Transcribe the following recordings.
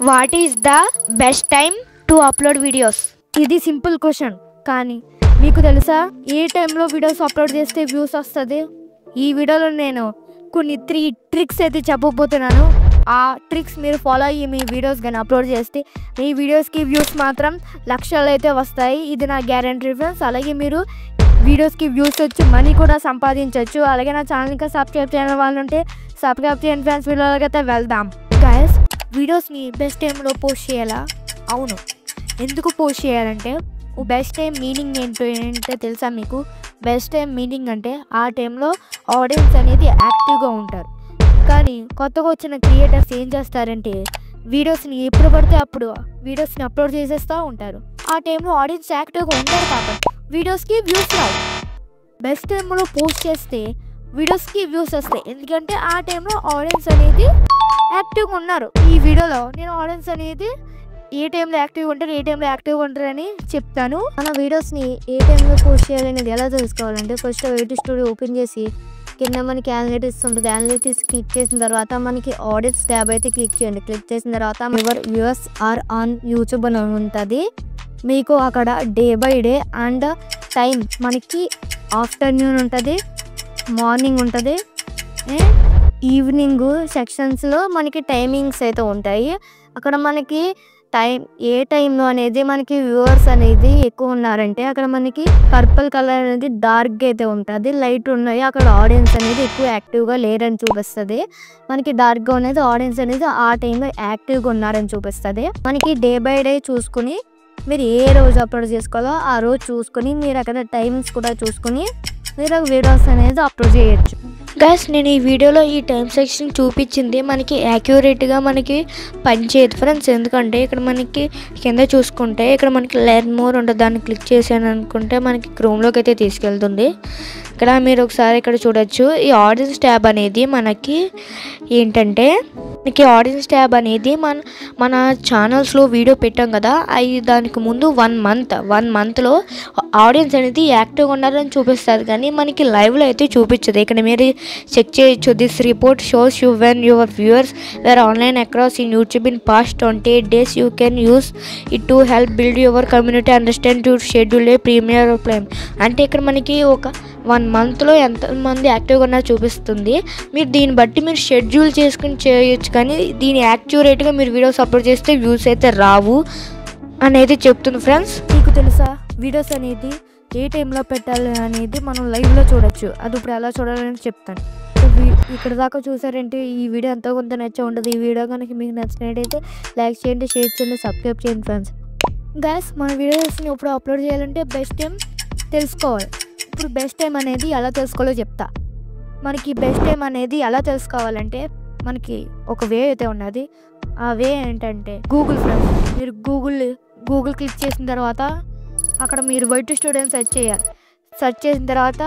What is the best time to upload videos? ఇది simple question, కానీ మీకు తెలుసా ఏ టైంలో వీడియోస్ అప్లోడ్ చేస్తే వ్యూస్ వస్తుంది? ఈ వీడియోలో నేను కొన్ని 3 ట్రిక్స్ అయితే చెప్పబోతున్నాను. ఆ ట్రిక్స్ మీరు ఫాలో అయ్యి మీ వీడియోస్ కానీ అప్లోడ్ చేస్తే మీ వీడియోస్కి వ్యూస్ మాత్రం లక్షలు అయితే వస్తాయి. ఇది నా గ్యారంటీ ఫ్రెండ్స్. అలాగే మీరు వీడియోస్కి వ్యూస్ వచ్చి మనీ కూడా సంపాదించవచ్చు. అలాగే నా ఛానల్ ఇంకా సబ్స్క్రైబ్ చేయని వాళ్ళు ఉంటే సబ్స్క్రైబ్ చేయండి ఫ్రెండ్స్. వీడియోలోకి అయితే వెళ్దాం. గైస్, వీడియోస్ని బెస్ట్ టైంలో పోస్ట్ చేయాలా? అవును. ఎందుకు పోస్ట్ చేయాలంటే బెస్ట్ టైం మీనింగ్ ఏంటో తెలుసా మీకు? బెస్ట్ టైం మీనింగ్ అంటే ఆ టైంలో ఆడియన్స్ అనేది యాక్టివ్గా ఉంటారు. కానీ కొత్తగా వచ్చిన క్రియేటర్స్ ఏం చేస్తారంటే వీడియోస్ని ఎప్పుడు పడితే అప్పుడు వీడియోస్ని అప్లోడ్ చేసేస్తూ ఉంటారు. ఆ టైంలో ఆడియన్స్ యాక్టివ్గా ఉంటారు కాబట్టి వీడియోస్కి వ్యూస్ రావు. బెస్ట్ టైంలో పోస్ట్ చేస్తే వీడియోస్కి వ్యూస్ వస్తాయి, ఎందుకంటే ఆ టైంలో ఆడియన్స్ అనేది యాక్టివ్గా ఉన్నారు. ఈ వీడియోలో నేను ఆడియన్స్ అనేది ఏ టైంలో యాక్టివ్గా ఉంటారు, ఏ టైంలో యాక్టివ్గా ఉంటారని చెప్తాను. మన వీడియోస్ని ఏ టైంలో పోస్ట్ చేయాలనేది ఎలా తెలుసుకోవాలంటే ఫస్ట్ యూట్యూబ్ స్టూడియో ఓపెన్ చేసి కింద మనకి అనలిటిక్స్ ఉంటుంది. అనలిటిక్స్ క్లిక్ చేసిన తర్వాత మనకి ఆడియన్స్ ట్యాబ్ అయితే క్లిక్ చేయండి. క్లిక్ చేసిన తర్వాత your viewers are on YouTube అని ఉంటుంది. మీకు అక్కడ day by day and time మనకి ఆఫ్టర్నూన్ ఉంటుంది, మార్నింగ్ ఉంటుంది, ఈవినింగ్ సెక్షన్స్లో మనకి టైమింగ్స్ అయితే ఉంటాయి. అక్కడ మనకి ఏ టైంలో అనేది మనకి వ్యూవర్స్ అనేది ఎక్కువ ఉన్నారంటే అక్కడ మనకి పర్పుల్ కలర్ అనేది డార్క్గా అయితే ఉంటుంది. లైట్ ఉన్నాయి అక్కడ ఆడియన్స్ అనేది ఎక్కువ యాక్టివ్గా లేరని చూపిస్తుంది. మనకి డార్క్గా ఉన్నది ఆడియన్స్ అనేది ఆ టైంలో యాక్టివ్గా ఉన్నారని చూపిస్తుంది. మనకి డే బై డే చూసుకుని మీరు ఏ రోజు అప్లోడ్ చేసుకోవాలో ఆ రోజు చూసుకుని మీరు అక్కడ టైమింగ్స్ కూడా చూసుకుని మీరు వీడియోస్ అనేది అప్లోడ్ చేయొచ్చు. గైస్, నేను ఈ వీడియోలో ఈ టైం సెక్షన్ చూపించింది మనకి యాక్యురేట్గా మనకి పనిచేయదు ఫ్రెండ్స్. ఎందుకంటే ఇక్కడ మనకి కింద చూసుకుంటే ఇక్కడ మనకి లెర్న్ మోర్ ఉంటుంది. దాన్ని క్లిక్ చేశాను అనుకుంటే మనకి క్రోమ్లోకి అయితే తీసుకెళ్తుంది. ఇక్కడ మీరు ఒకసారి ఇక్కడ చూడొచ్చు. ఈ ఆడియన్స్ ట్యాబ్ అనేది మనకి ఏంటంటే మనకి ఆడియన్స్ ట్యాబ్ అనేది మన ఛానల్స్లో వీడియో పెట్టాం కదా, అవి దానికి ముందు 1 మంత్లో ఆడియన్స్ అనేది యాక్టివ్గా ఉన్నారని చూపిస్తుంది, కానీ మనకి లైవ్లో అయితే చూపించదు. ఇక్కడ మీరు చెక్ చేయొచ్చు. This report shows you when your viewers were online across in YouTube in past 28 days. You can use it to help build your community understand your schedule a premiere plan. అంటే ఇక్కడ మనకి ఒక 1 మంత్లో ఎంతమంది యాక్టివ్గా ఉన్నారో చూపిస్తుంది. మీరు దీన్ని బట్టి మీరు షెడ్యూల్ చేసుకుని చేయొచ్చు, కానీ దీని యాక్యురేట్గా మీరు వీడియోస్ అప్లోడ్ చేస్తే వ్యూస్ అయితే రావు అనేది చెప్తుంది ఫ్రెండ్స్. మీకు తెలుసా వీడియోస్ అనేది ఏ టైంలో పెట్టాలి అనేది మనం లైవ్లో చూడొచ్చు. అది ఇప్పుడు ఎలా చూడాలని చెప్తాను. ఇక్కడ దాకా చూసారంటే ఈ వీడియో ఎంతో కొంత నచ్చే ఉంటుంది. ఈ వీడియో కనుక మీకు నచ్చినట్టయితే లైక్ చేయండి, షేర్ చేయండి, సబ్స్క్రైబ్ చేయండి ఫ్రెండ్స్. గైస్, మన వీడియోస్ని ఇప్పుడు అప్లోడ్ చేయాలంటే బెస్ట్ టైం తెలుసుకోవాలి. ఇప్పుడు బెస్ట్ టైం అనేది ఎలా తెలుసుకోవాలో చెప్తా. మనకి బెస్ట్ టైం అనేది ఎలా తెలుసుకోవాలంటే మనకి ఒక వే అయితే ఉన్నది. ఆ వే ఏంటంటే గూగుల్ ఫ్రెండ్స్. మీరు గూగుల్ క్లిక్ చేసిన తర్వాత అక్కడ మీరు వైట్ స్టూడెంట్ సెర్చ్ చేయాలి. సెర్చ్ చేసిన తర్వాత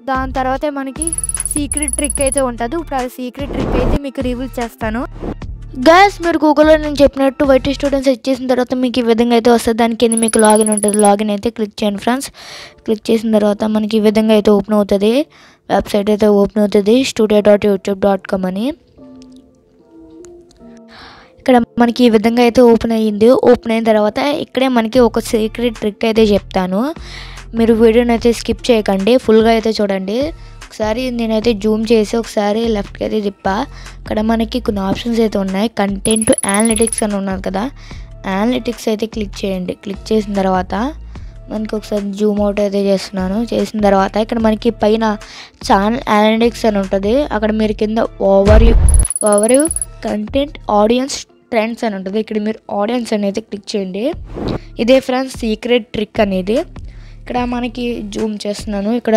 దాని తర్వాతే మనకి సీక్రెట్ ట్రిక్ అయితే ఉంటుంది. ఇప్పుడు ఆ సీక్రెట్ ట్రిక్ అయితే మీకు రివీల్ చేస్తాను. గైస్, మీరు గూగుల్లో నేను చెప్పినట్టు వైట్ స్టూడెంట్స్ సెర్చ్ చేసిన తర్వాత మీకు ఈ విధంగా అయితే వస్తుంది. దాని కింద మీకు లాగిన్ ఉంటుంది. లాగిన్ అయితే క్లిక్ చేయండి ఫ్రెండ్స్. క్లిక్ చేసిన తర్వాత మనకి ఈ విధంగా అయితే ఓపెన్ అవుతుంది. వెబ్సైట్ అయితే ఓపెన్ అవుతుంది, studio.youtube.com అని. ఇక్కడ మనకి ఈ విధంగా అయితే ఓపెన్ అయ్యింది. ఓపెన్ అయిన తర్వాత ఇక్కడే మనకి ఒక సీక్రెట్ ట్రిక్ అయితే చెప్తాను. మీరు వీడియోని అయితే స్కిప్ చేయకండి, ఫుల్గా అయితే చూడండి. ఒకసారి నేనైతే జూమ్ చేసి ఒకసారి లెఫ్ట్కి అయితే తిప్పా. ఇక్కడ మనకి కొన్ని ఆప్షన్స్ అయితే ఉన్నాయి. కంటెంట్ అనలిటిక్స్ అని ఉన్నది కదా, అనలిటిక్స్ అయితే క్లిక్ చేయండి. క్లిక్ చేసిన తర్వాత మనకి ఒకసారి జూమ్ అవుట్ అయితే చేస్తున్నాను. చేసిన తర్వాత ఇక్కడ మనకి పైన ఛానల్ అనలిటిక్స్ అని ఉంటుంది. అక్కడ మీరు కింద ఓవర్ కంటెంట్ ఆడియన్స్ ట్రెండ్స్ అని ఉంటుంది. ఇక్కడ మీరు ఆడియన్స్ అనేది క్లిక్ చేయండి. ఇదే ఫ్రెండ్స్ సీక్రెట్ ట్రిక్ అనేది. ఇక్కడ మనకి జూమ్ చేస్తున్నాను. ఇక్కడ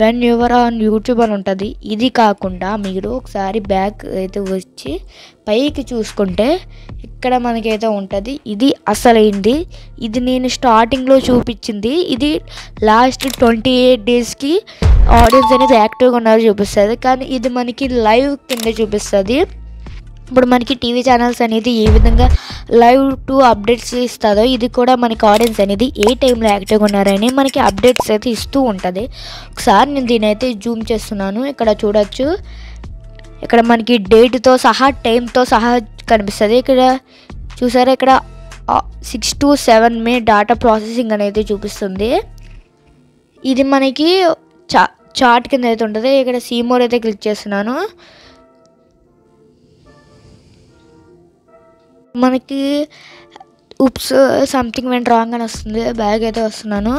వెన్ యువర్ ఆన్ యూట్యూబ్ అని ఉంటుంది. ఇది కాకుండా మీరు ఒకసారి బ్యాక్ అయితే వచ్చి పైకి చూసుకుంటే ఇక్కడ మనకైతే ఉంటుంది. ఇది అసలైంది. ఇది నేను స్టార్టింగ్లో చూపించింది. ఇది లాస్ట్ 28 daysకి ఆడియన్స్ అనేది యాక్టివ్గా ఉన్నారో చూపిస్తుంది, కానీ ఇది మనకి లైవ్ కింద చూపిస్తుంది. ఇప్పుడు మనకి టీవీ ఛానల్స్ అనేది ఏ విధంగా లైవ్ టు అప్డేట్స్ ఇస్తుందో ఇది కూడా మనకి ఆడియన్స్ అనేది ఏ టైంలో యాక్టివ్గా ఉన్నారని మనకి అప్డేట్స్ అయితే ఇస్తూ ఉంటుంది. ఒకసారి నేను దీని అయితే జూమ్ చేస్తున్నాను. ఇక్కడ చూడొచ్చు. ఇక్కడ మనకి డేట్తో సహా టైంతో సహా కనిపిస్తుంది. ఇక్కడ చూసారా, ఇక్కడ 6 to 7 మే డాటా ప్రాసెసింగ్ అనేది చూపిస్తుంది. ఇది మనకి చార్ట్ కింద అయితే ఉంటుంది. ఇక్కడ సీమోర్ అయితే క్లిక్ చేస్తున్నాను. మనకి ఉప్స్ సంథింగ్ వెంట్ రాంగ్ అని వస్తుంది. బ్యాగ్ అయితే వస్తున్నాను.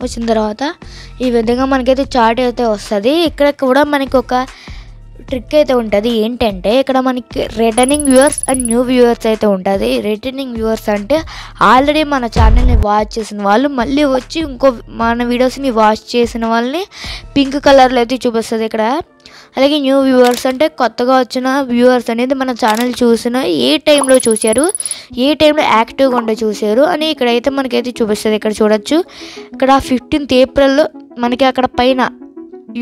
వచ్చిన తర్వాత ఈ విధంగా మనకైతే చార్ట్ అయితే వస్తుంది. ఇక్కడ కూడా మనకి ఒక ట్రిక్ అయితే ఉంటుంది. ఏంటంటే ఇక్కడ మనకి returning viewers and new viewers అయితే ఉంటుంది. రిటర్నింగ్ వ్యూవర్స్ అంటే ఆల్రెడీ మన ఛానల్ని వాచ్ చేసిన వాళ్ళు మళ్ళీ వచ్చి ఇంకో మన వీడియోస్ని వాచ్ చేసిన వాళ్ళని పింక్ కలర్లో అయితే చూపిస్తుంది ఇక్కడ. అలాగే న్యూ వ్యూవర్స్ అంటే కొత్తగా వచ్చిన వ్యూవర్స్ అనేది మన ఛానల్ చూసిన ఏ టైంలో చూశారు, ఏ టైంలో యాక్టివ్గా ఉండే చూశారు అని ఇక్కడైతే మనకైతే చూపిస్తుంది. ఇక్కడ చూడొచ్చు, ఇక్కడ 15th ఏప్రిల్లో మనకి అక్కడ పైన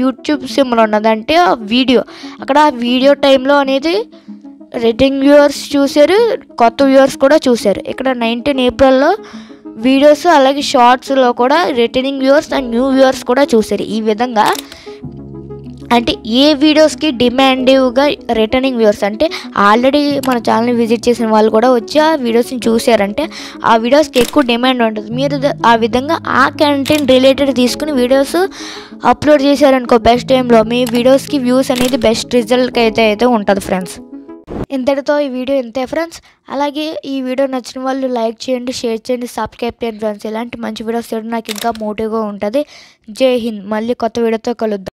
యూట్యూబ్ సింబల్ ఉన్నదంటే ఆ వీడియో, అక్కడ ఆ వీడియో టైంలో అనేది రిటర్నింగ్ వ్యూవర్స్ చూశారు, కొత్త వ్యూవర్స్ కూడా చూశారు. ఇక్కడ 19 ఏప్రిల్లో వీడియోస్ అలాగే షార్ట్స్లో కూడా returning viewers and new viewers కూడా చూశారు. ఈ విధంగా అంటే ఏ వీడియోస్కి డిమాండివ్గా రిటర్నింగ్ వ్యూవర్స్ అంటే ఆల్రెడీ మన ఛానల్ని విజిట్ చేసిన వాళ్ళు కూడా వచ్చి ఆ వీడియోస్ని చూసారంటే ఆ వీడియోస్కి ఎక్కువ డిమాండ్ ఉంటుంది. మీరు ఆ విధంగా ఆ కంటెంట్ రిలేటెడ్ తీసుకుని వీడియోస్ అప్లోడ్ చేశారనుకో బెస్ట్ టైంలో మీ వీడియోస్కి వ్యూస్ అనేది బెస్ట్ రిజల్ట్కి అయితే ఉంటుంది ఫ్రెండ్స్. ఇంతటితో ఈ వీడియో ఇంతే ఫ్రెండ్స్. అలాగే ఈ వీడియో నచ్చిన వాళ్ళు లైక్ చేయండి, షేర్ చేయండి, సబ్స్క్రైబ్ చేయండి ఫ్రెండ్స్. ఇలాంటి మంచి వీడియోస్ చేయడం నాకు ఇంకా మోటివ్గా ఉంటుంది. జై హింద్. మళ్ళీ కొత్త వీడియోతో కలుద్దాం.